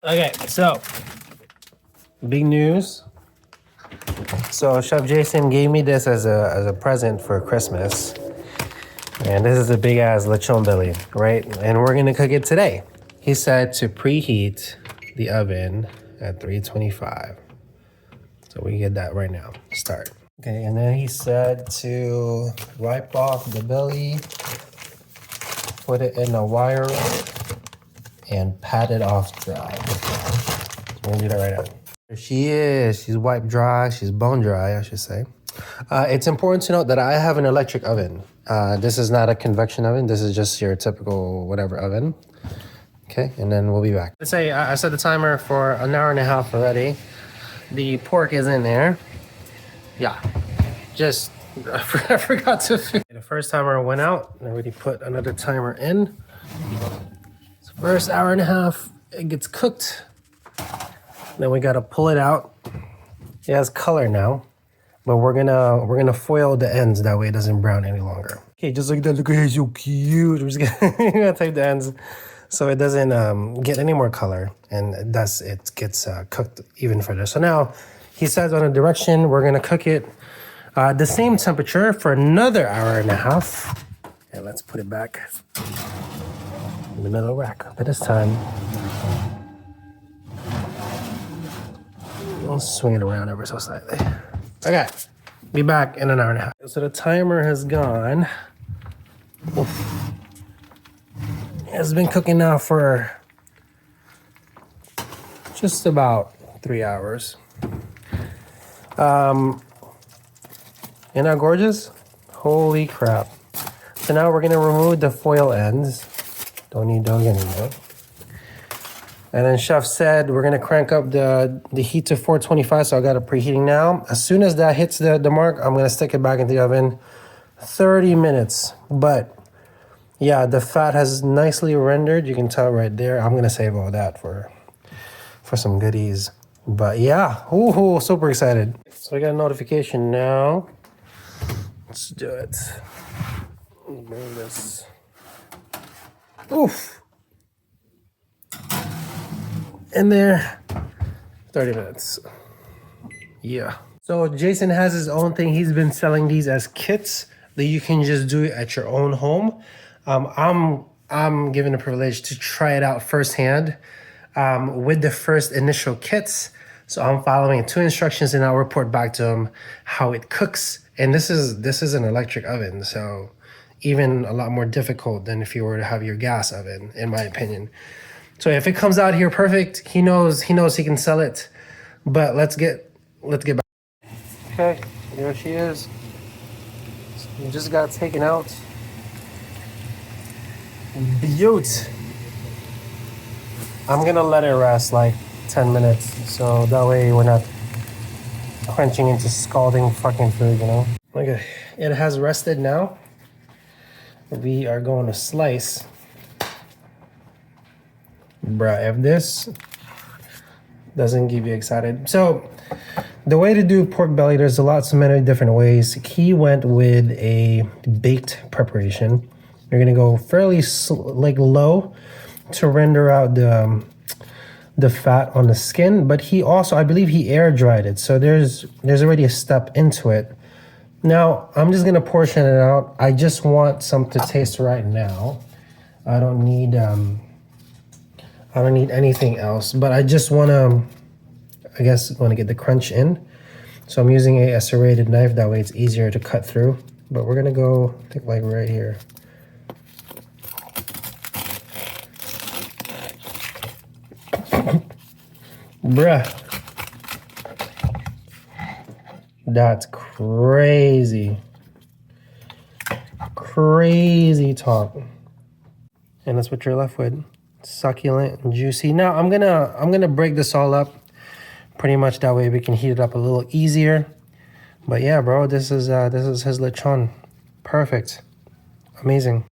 Okay, so big news. So Chef Jason gave me this as a present for Christmas. And this is a big ass lechon belly, right? And we're gonna cook it today. He said to preheat the oven at 325. So we get that right now. Start. Okay, and then he said to wipe off the belly, put it in a wire, and pat it off dry. We're gonna do that right now. There she is. She's wiped dry. She's bone dry, I should say. It's important to note that I have an electric oven. This is not a convection oven. This is just your typical whatever oven. Okay, and then we'll be back. Let's say I set the timer for an hour and a half already. The pork is in there. Yeah, just I forgot to. The first timer went out. I already put another timer in. So first hour and a half, it gets cooked. Then we gotta pull it out. It has color now, but we're gonna foil the ends that way it doesn't brown any longer. Okay, just look at that. Look at it, so cute. We're just gonna tape the ends so it doesn't get any more color, and thus it gets cooked even further. So now he says on a direction we're gonna cook it the same temperature for another hour and a half. And let's put it back in the middle rack. But this time, I'll swing it around ever so slightly. Okay, be back in an hour and a half. So the timer has gone. Oof. It's been cooking now for just about 3 hours. Isn't that gorgeous? Holy crap. So now we're gonna remove the foil ends. Don't need those anymore. And then Chef said we're gonna crank up the heat to 425, so I got it preheating now. As soon as that hits the mark, I'm gonna stick it back in the oven. 30 minutes, but yeah, the fat has nicely rendered. You can tell right there. I'm gonna save all that for some goodies. But yeah, ooh, super excited. So I got a notification now. Let's do it. Bring this. Oof. In there, 30 minutes. Yeah. So Jason has his own thing. He's been selling these as kits that you can just do it at your own home. I'm given the privilege to try it out firsthand with the first initial kits. So I'm following 2 instructions and I'll report back to him how it cooks. And this is an electric oven, so even a lot more difficult than if you were to have your gas oven, in my opinion. So if it comes out here perfect, he knows he can sell it. But let's get back. Okay, there she is. It just got taken out. Beaut. I'm gonna let it rest like 10 minutes, so that way we're not quenching into scalding fucking food, you know? Okay, it has rested now. We are going to slice. Bruh, if this doesn't get you excited. So the way to do pork belly, there's so many different ways. He went with a baked preparation. You're gonna go fairly low to render out the fat on the skin, but he also, I believe he air dried it. So there's already a step into it. Now I'm just gonna portion it out. I just want some to taste right now. I don't need anything else, but I just want to get the crunch in. So I'm using a serrated knife, that way it's easier to cut through. But we're gonna go, I think, like right here. Bruh. That's crazy. Crazy talk. And that's what you're left with. Succulent and juicy. Now I'm gonna break this all up pretty much, that way we can heat it up a little easier. But yeah, bro, this is his lechon. Perfect. Amazing.